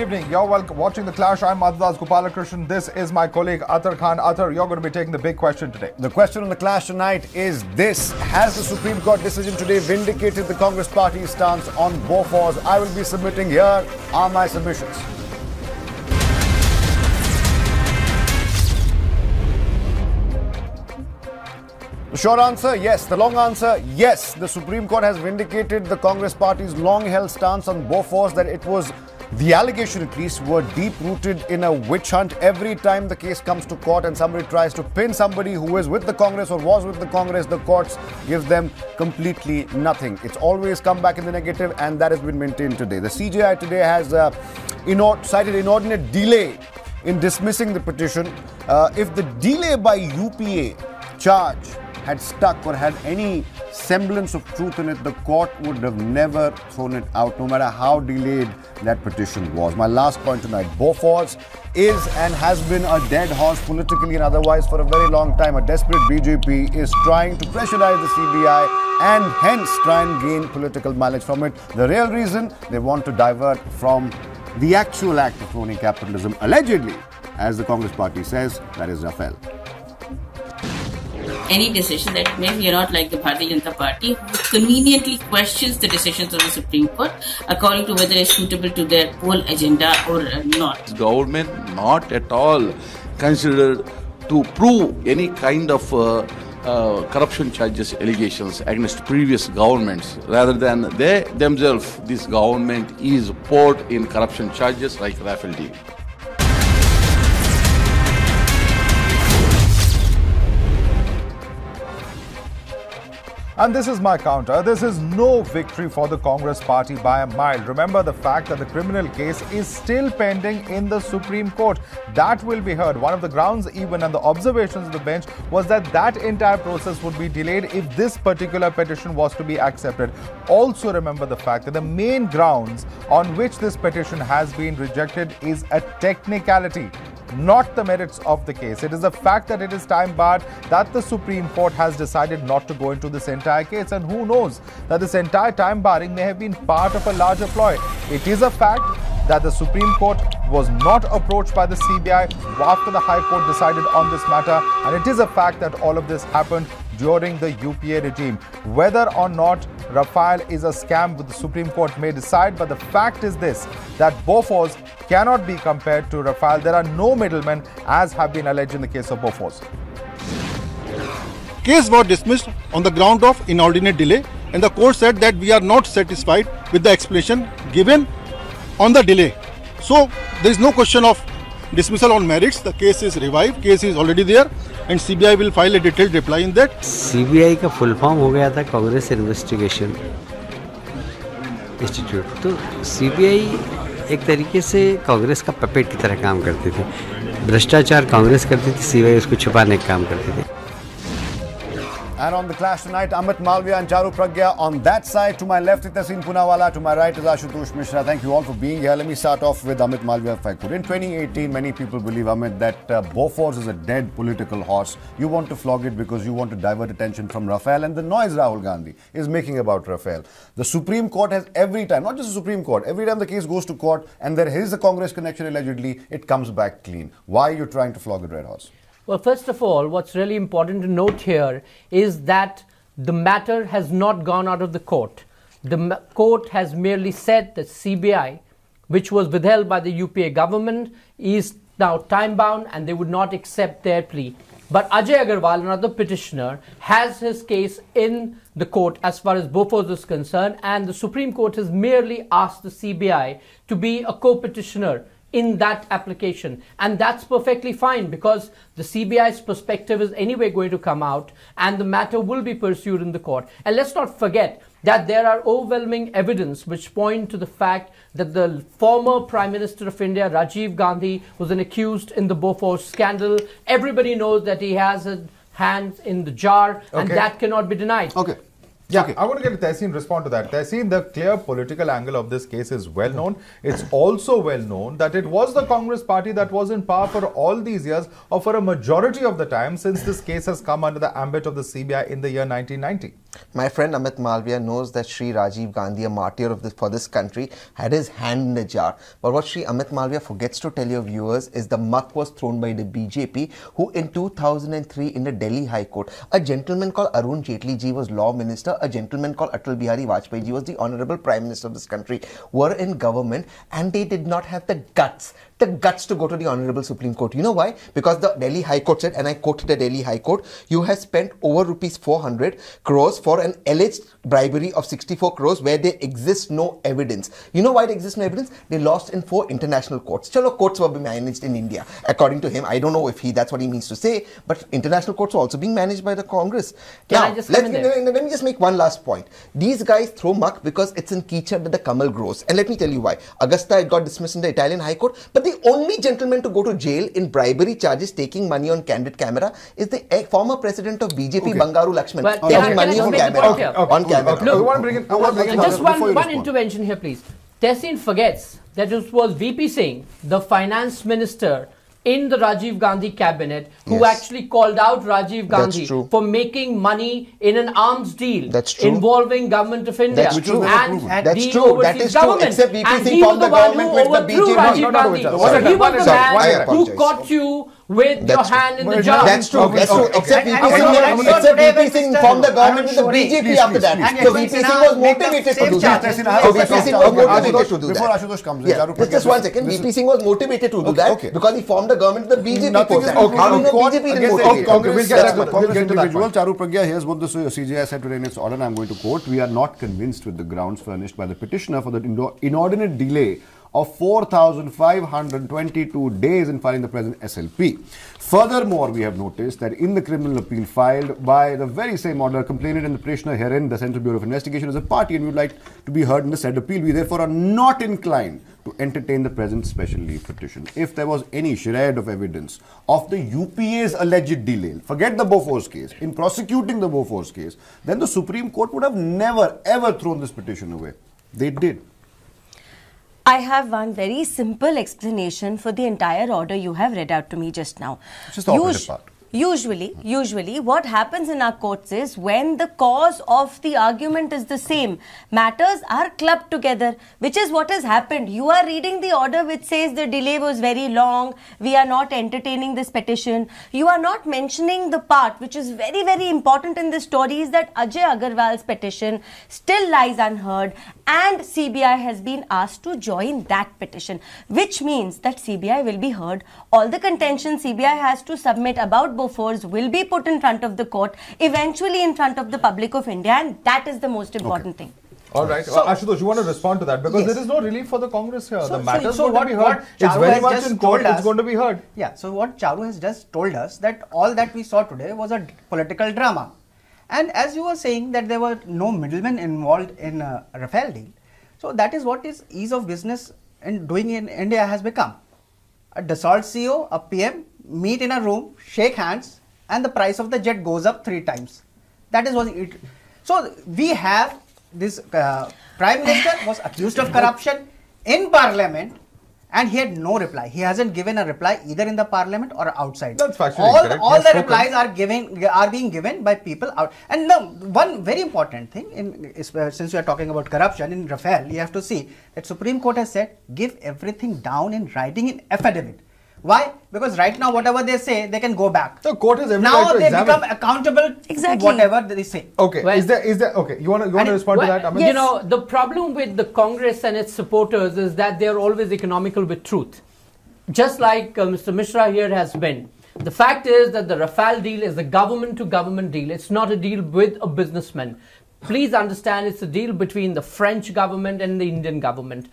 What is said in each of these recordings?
evening. You're watching The Clash. I'm Madhdas Gopalakrishnan. This is my colleague Athar Khan. Athar, you're going to be taking the big question today. The question on The Clash tonight is this. Has the Supreme Court decision today vindicated the Congress Party's stance on Bofors? I will be submitting. Here are my submissions. The short answer, yes. The long answer, yes. The Supreme Court has vindicated the Congress Party's long-held stance on Bofors, that it was, the allegation at least, were deep-rooted in a witch hunt. Every time the case comes to court and somebody tries to pin somebody who is with the Congress or was with the Congress, the courts give them completely nothing. It's always come back in the negative, and that has been maintained today. The CJI today has cited inordinate delay in dismissing the petition. If the delay by UPA charge had stuck or had any semblance of truth in it, the court would have never thrown it out, no matter how delayed that petition was. My last point tonight, Bofors is and has been a dead horse politically and otherwise for a very long time. A desperate BJP is trying to pressurize the CBI and hence try and gain political mileage from it. The real reason, they want to divert from the actual act of crony capitalism, allegedly, as the Congress Party says, that is Rafale. Any decision that may be not like the Bharatiya Janata Party, who conveniently questions the decisions of the Supreme Court according to whether it's suitable to their whole agenda or not. Government not at all considered to prove any kind of corruption charges, allegations against previous governments. Rather than they themselves, this government is poured in corruption charges like Rafale deal. And this is my counter. This is no victory for the Congress Party by a mile. Remember the fact that the criminal case is still pending in the Supreme Court. That will be heard. One of the grounds even and the observations of the bench was that that entire process would be delayed if this particular petition was to be accepted. Also remember the fact that the main grounds on which this petition has been rejected is a technicality, not the merits of the case. It is the fact that it is time barred that the Supreme Court has decided not to go into this entire case, and who knows that this entire time barring may have been part of a larger ploy. It is a fact that the Supreme Court was not approached by the CBI after the High Court decided on this matter, and it is a fact that all of this happened during the UPA regime. Whether or not Rafale is a scam, the Supreme Court may decide, but the fact is this, that Bofors cannot be compared to Rafale. There are no middlemen, as have been alleged in the case of Bofors. Case was dismissed on the ground of inordinate delay, and the court said that we are not satisfied with the explanation given on the delay. So there is no question of dismissal on merits. The case is revived, case is already there, and CBI will file a detailed reply in that. CBI का full form हो गया था Congress investigation institute. तो CBI एक तरीके से कांग्रेस का puppet की तरह काम करती थी. भ्रष्टाचार कांग्रेस करती थी, CBI उसको छुपाने का काम करती थी. And on The Clash tonight, Amit Malviya and Charu Pragya. On that side, to my left, Tasin Poonawalla. To my right is Ashutosh Mishra. Thank you all for being here. Let me start off with Amit Malviya, if I could. In 2018, many people believe, Amit, that Bofors is a dead political horse. You want to flog it because you want to divert attention from Rafale and the noise Rahul Gandhi is making about Rafale. The Supreme Court has every time, not just the Supreme Court, every time the case goes to court and there is a Congress connection allegedly, it comes back clean. Why are you trying to flog a red horse? Well, first of all, what's really important to note here is that the matter has not gone out of the court. The court has merely said that CBI, which was withheld by the UPA government, is now time-bound and they would not accept their plea. But Ajay Agarwal, another petitioner, has his case in the court as far as Bofors is concerned, and the Supreme Court has merely asked the CBI to be a co-petitioner in that application, and that's perfectly fine because the CBI's perspective is anyway going to come out and the matter will be pursued in the court. And let's not forget that there are overwhelming evidence which point to the fact that the former Prime Minister of India, Rajiv Gandhi, was an accused in the Bofors scandal. Everybody knows that he has his hands in the jar, and that cannot be denied. Okay. Yeah, okay. I want to get Tehseen respond to that. Tehseen, the clear political angle of this case is well known. It's also well known that it was the Congress party that was in power for all these years, or for a majority of the time since this case has come under the ambit of the CBI in the year 1990. My friend Amit Malviya knows that Shri Rajiv Gandhi, a martyr for this country, had his hand in the jar. But what Shri Amit Malviya forgets to tell your viewers is the muck was thrown by the BJP, who in 2003 in the Delhi High Court, a gentleman called Arun Jaitley ji was law minister, a gentleman called Atal Bihari Vajpayee ji was the honorable prime minister of this country, were in government, and they did not have the guts to go to the Honorable Supreme Court. You know why? Because the Delhi High Court said, and I quote the Delhi High Court, you have spent over rupees 400 crores for an alleged bribery of 64 crores where there exists no evidence. You know why there exists no evidence? They lost in 4 international courts. Chalo, courts were being managed in India. According to him, I don't know if that's what he means to say, but international courts were also being managed by the Congress. Let me just make one last point. These guys throw muck because it's in Keechad that the Kamal grows. And let me tell you why. Augusta, it got dismissed in the Italian High Court, but the only gentleman to go to jail in bribery charges, taking money on candid camera, is the former president of BJP, Bangaru Lakshman, taking money on camera. On camera. Look, just one intervention here, please. Tehseen forgets that it was VP Singh, the finance minister in the Rajiv Gandhi cabinet, who actually called out Rajiv Gandhi for making money in an arms deal involving government of India and the overseas government. Except VP and Singh he was formed the the one government who with the overthrew BJP. Rajiv Gandhi. So he was the man who caught you with your hand in the jar. That's true. Except VP Singh formed the government with the BJP after that. So VP Singh was motivated to do that. Before Ashutosh comes in, just one second. VP Singh was motivated to do that because he formed the government with the BJP. Nothing is We'll get to that. Charu Pragya, here's what the CJI said today in its order, and I'm going to quote. We are not convinced with the grounds furnished by the petitioner for the inordinate delay of 4,522 days in filing the present SLP. Furthermore, we have noticed that in the criminal appeal filed by the very same order, complainant and the petitioner herein, the Central Bureau of Investigation, is a party and we would like to be heard in the said appeal. We therefore are not inclined to entertain the present special leave petition. If there was any shred of evidence of the UPA's alleged delay, forget the Bofors case, in prosecuting the Bofors case, then the Supreme Court would have never ever thrown this petition away. They did. I have one very simple explanation for the entire order you have read out to me just now. Just the operative part. Usually, what happens in our courts is when the cause of the argument is the same, matters are clubbed together, which is what has happened. You are reading the order which says the delay was very long, we are not entertaining this petition. You are not mentioning the part which is very, very important in this story is that Ajay Agarwal's petition still lies unheard and CBI has been asked to join that petition, which means that CBI will be heard. All the contention CBI has to submit about Bofors will be put in front of the court, eventually in front of the public of India, and that is the most important thing. All right. So, Ashutosh, you want to respond to that? Because there is no relief for the Congress here. The matter is going to be heard. It's very much in court. It's going to be heard. Yeah. So what Charu has just told us that all that we saw today was a political drama. And as you were saying that there were no middlemen involved in Rafale deal. So that is what is ease of business and doing in India has become. A Dassault CEO, a PM meet in a room, shake hands, and the price of the jet goes up 3 times. That is what it. So we have this Prime Minister was accused of corruption in Parliament, and he had no reply. He hasn't given a reply either in the Parliament or outside. That's factually incorrect. All the replies are being given by people out. And now, one very important thing, since we are talking about corruption in Rafale, you have to see that Supreme Court has said give everything down in writing in affidavit. Why? Because right now, whatever they say, they can go back. The court is every now right to they examine. become accountable to whatever they say. Okay. Well, is there? Okay. You want to respond to that? Yes. You know, the problem with the Congress and its supporters is that they are always economical with truth, just like Mr. Mishra here has been. The fact is that the Rafale deal is a government-to-government deal. It's not a deal with a businessman. Please understand, it's a deal between the French government and the Indian government.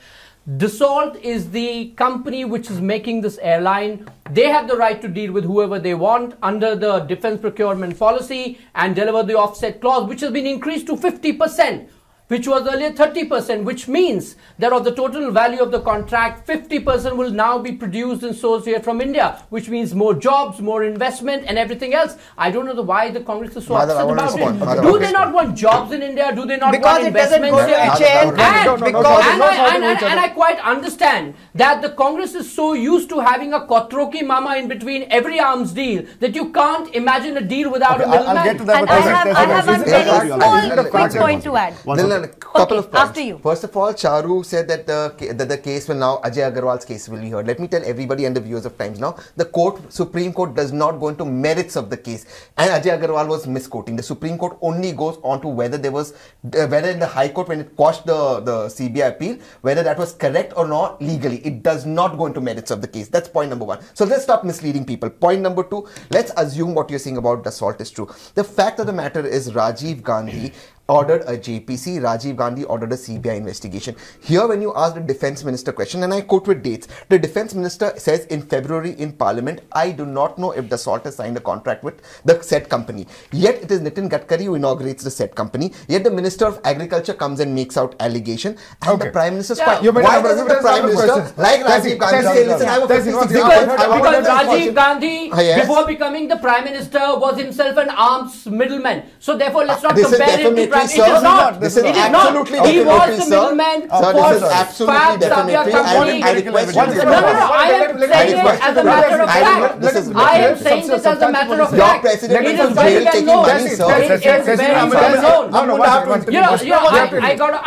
Dassault is the company which is making this airline. They have the right to deal with whoever they want under the defense procurement policy and deliver the offset clause, which has been increased to 50%. which was earlier 30%, which means that of the total value of the contract, 50% will now be produced and sourced here from India, which means more jobs, more investment and everything else. I don't know why the Congress is so upset about it. Do they not want jobs in India? Do they not want investments here? And I quite understand that the Congress is so used to having a Kotroki mama in between every arms deal that you can't imagine a deal without a middleman. I'll get to that. I have one very small quick point to add. A couple of points. After you. First of all, Charu said that the case will now, Ajay Agarwal's case will be heard. Let me tell everybody and the viewers of Times now, the Supreme Court does not go into merits of the case. And Ajay Agarwal was misquoting. The Supreme Court only goes on to whether there was, whether in the High Court when it quashed the CBI appeal, whether that was correct or not legally. It does not go into merits of the case. That's point number one. So let's stop misleading people. Point number two, let's assume what you're saying about Dassault is true. The fact of the matter is Rajiv Gandhi ordered a JPC, Rajiv Gandhi ordered a CBI investigation. Here when you ask the defense minister question, and I quote with dates, the defense minister says in February in parliament, I do not know if Dassault has signed a contract with the said company. Yet it is Nitin Gadkari who inaugurates the said company. Yet the minister of agriculture comes and makes out allegation. And the prime minister's quiet. Why doesn't the prime minister, like Rajiv Gandhi, say, listen, I'm a 56 because Rajiv Gandhi, before becoming the prime minister, was himself an arms middleman. So therefore, let's not compare it to it is not. This is absolutely He was the middleman for this is absolutely defamatory. I request you. No, I am saying it as a matter of fact. I am saying this as a matter of fact. Your president is very well known. It is very well known. I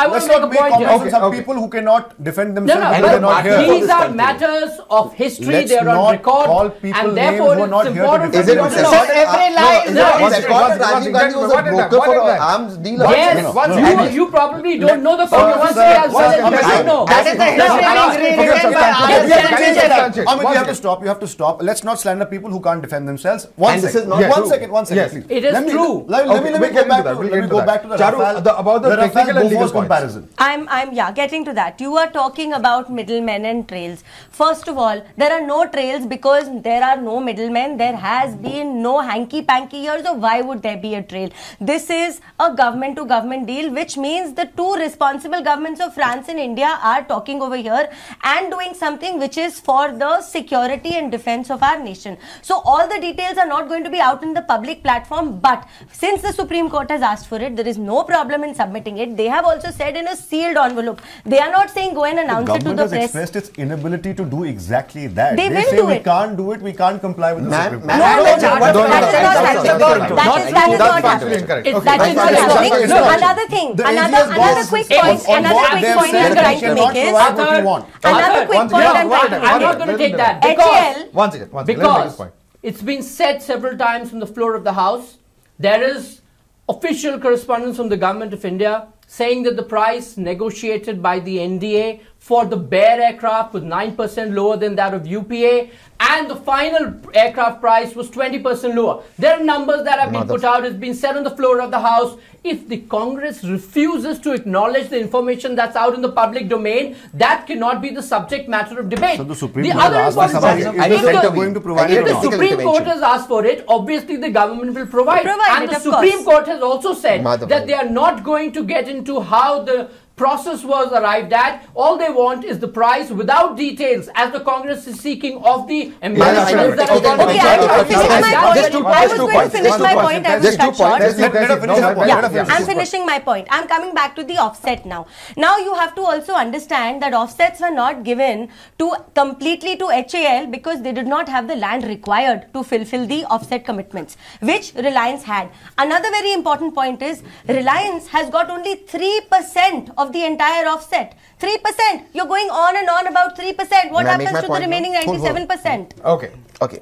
want to make a point here. Some people who cannot defend themselves. These are matters of history. They are on record, and therefore it's important. Is it every lie is Rajiv Gandhi was a broker for arms dealer? Yes, you probably don't know the controversy as well as you should know. That is the Amit, you have to stop. You have to stop. Let's not slander people who can't defend themselves. One second, please. It is true. Let me go back to the Rafale Bofors comparison. I'm getting to that. You are talking about middlemen and trails. First of all, there are no trails because there are no middlemen. There has been no hanky-panky here, so why would there be a trail? This is a government-to-government deal, which means the two responsible governments of France and India are talking over here and doing something which is for the security and defense of our nation. So all the details are not going to be out in the public platform, but since the Supreme Court has asked for it, there is no problem in submitting it. They have also said in a sealed envelope. They are not saying go and announce it to the press. The government has expressed its inability to do exactly that. They will say do we it. Can't do it, we can't comply with the Supreme Court. That's not happening. Another thing, another quick point I'm trying to make is another quick point I'm trying to make. I'm not going to take that because it's been said several times from the floor of the House. There is official correspondence from the Government of India saying that the price negotiated by the NDA for the Bear aircraft was 9% lower than that of UPA, and the final aircraft price was 20% lower. There are numbers that have been put out. It's been said on the floor of the House. If the Congress refuses to acknowledge the information that's out in the public domain, that cannot be the subject matter of debate. So the Supreme Court has asked if the Supreme Court has asked for it, obviously the government will provide. And the Supreme Court has also said that they are not going to get into how the process was arrived at. All they want is the price without details, as the Congress is seeking of the embellishments that are going to be. I was going to finish my point. I was cut short. I'm finishing my point. I'm coming back to the offset now. Now you have to also understand that offsets were not given completely to HAL because they did not have the land required to fulfill the offset commitments, which Reliance had. Another very important point is Reliance has got only 3% of the entire offset. 3%. You're going on and on about 3%. What happens to the remaining 97%? Okay.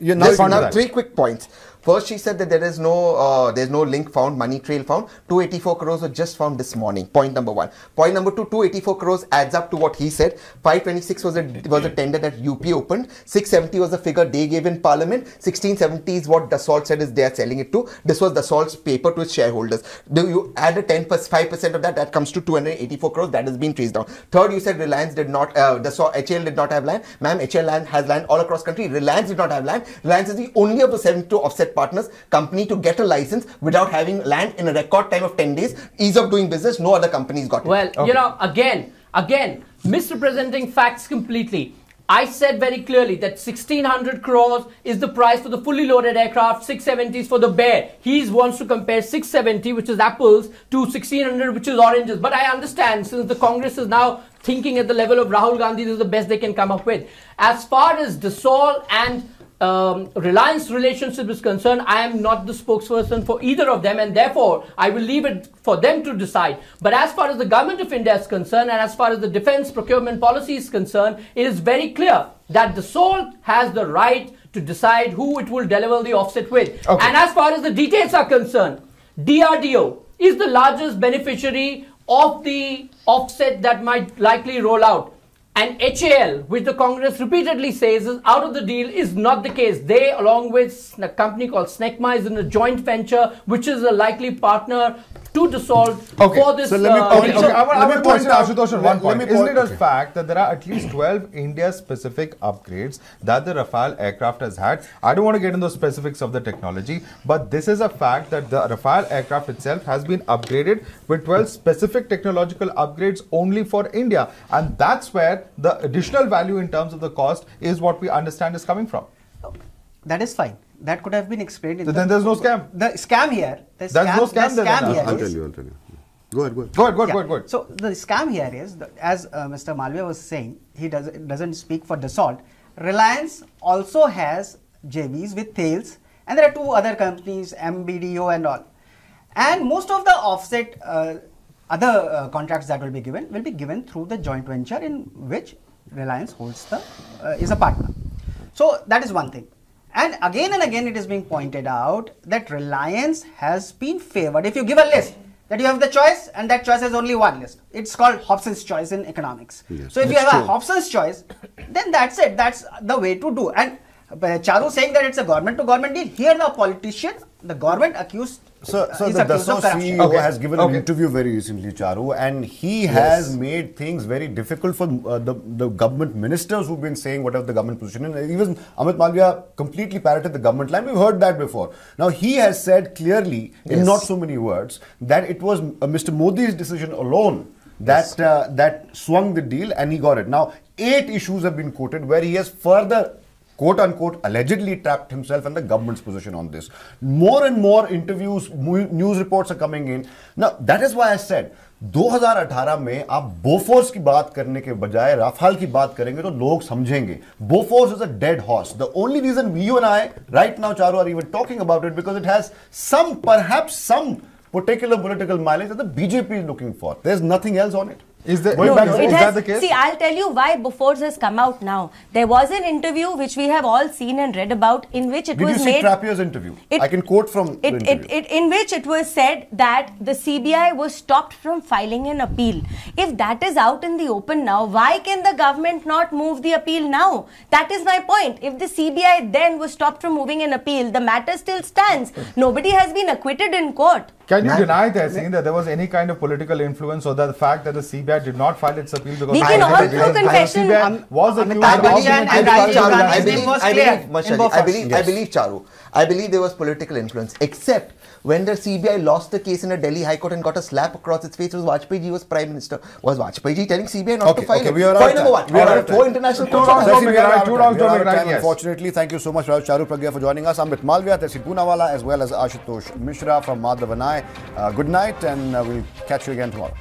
Now 3 quick points. First, she said that there's no link found, money trail found. 284 crores were just found this morning. Point number one. Point number two, 284 crores adds up to what he said. 526 was a tender that UP opened. 670 was the figure they gave in Parliament. 1670 is what Dassault said is they are selling it to. This was Dassault's paper to its shareholders. Do you add a 5% of that? That comes to 284 crores. That has been traced down. Third, you said Reliance did not, HAL did not have land. Ma'am, HAL has land all across country. Reliance did not have land. Reliance is the only of the 7 to offset asset partners company to get a license without having land in a record time of 10 days. Ease of doing business, no other company's got it. Well, you know, again, misrepresenting facts completely. I said very clearly that 1600 crores is the price for the fully loaded aircraft, 670s for the Bear. He wants to compare 670, which is apples, to 1600, which is oranges. But I understand, since the Congress is now thinking at the level of Rahul Gandhi, this is the best they can come up with. As far as Dassault and Reliance relationship is concerned, I am not the spokesperson for either of them, and therefore I will leave it for them to decide. But as far as the government of India is concerned, and as far as the defense procurement policy is concerned, it is very clear that Dassault has the right to decide who it will deliver the offset with. Okay. And as far as the details are concerned, DRDO is the largest beneficiary of the offset that might likely roll out. And HAL, which the Congress repeatedly says is out of the deal, is not the case. They, along with a company called Snecma, is in a joint venture, which is a likely partner to Dassault for this. So let me point out, Ashutosh, on one point. Isn't it a fact that there are at least 12 India-specific upgrades that the Rafale aircraft has had? I don't want to get into the specifics of the technology, but this is a fact that the Rafale aircraft itself has been upgraded with 12 specific technological upgrades only for India. And that's where the additional value in terms of the cost is what we understand is coming from. That is fine. That could have been explained in then there's no scam. The scam here. There's no scam there. I'll tell you. Go ahead. So the scam here is, as Mr. Malviya was saying, he doesn't speak for Dassault. Reliance also has JVs with Thales, and there are two other companies, MBDO and all. And most of the offset other contracts that will be given through the joint venture in which Reliance holds is a partner. So that is one thing. And again it is being pointed out that Reliance has been favored. If you give a list that you have the choice, and that choice has only one list, it's called Hobson's choice in economics. Yes, so if you have a Hobson's choice, then that's it. That's the way to do. And Charu saying that it's a government to government deal. Here the politician, the government accused. So the Dassault CEO has given an interview very recently, Charu, and he has made things very difficult for the government ministers who've been saying whatever the government position is. Even Amit Malviya completely parroted the government line. We've heard that before. Now he has said clearly, in not so many words, that it was Mr. Modi's decision alone that that swung the deal, and he got it. Now 8 issues have been quoted where he has further, quote unquote, allegedly trapped himself and the government's position on this. More and more interviews, news reports are coming in. Now, that is why I said, 2018 में आप Bofors की बात करने के बजाय Rafale की बात करेंगे तो लोग समझेंगे. Bofors is a dead horse. The only reason you and I right now, Charu, are even talking about it because it has perhaps some particular political mileage that the BJP is looking for. There's nothing else on it. Is that the case? See, I'll tell you why Bofors has come out now. There was an interview which we have all seen and read about, in which it was made... Did you see Trappier's interview? I can quote from the interview. In which it was said that the CBI was stopped from filing an appeal. If that is out in the open now, why can the government not move the appeal now? That is my point. If the CBI then was stopped from moving an appeal, the matter still stands. Nobody has been acquitted in court. Can you deny that there was any kind of political influence, or that the fact that the CBI did not file its appeal because we can all through confession was accused I believe Charu. I believe there was political influence, except when the CBI lost the case in a Delhi High Court and got a slap across its face. Was Vajpayee ji was Prime Minister. Was Vajpayee ji telling CBI not to file it? Point number one. We are 4 international courts. Unfortunately, thank you so much, Charu Pragya, for joining us. Amit Malviya, Tehsil Poonawala, as well as Ashutosh Mishra from Madhav and I. Good night, and we'll catch you again tomorrow.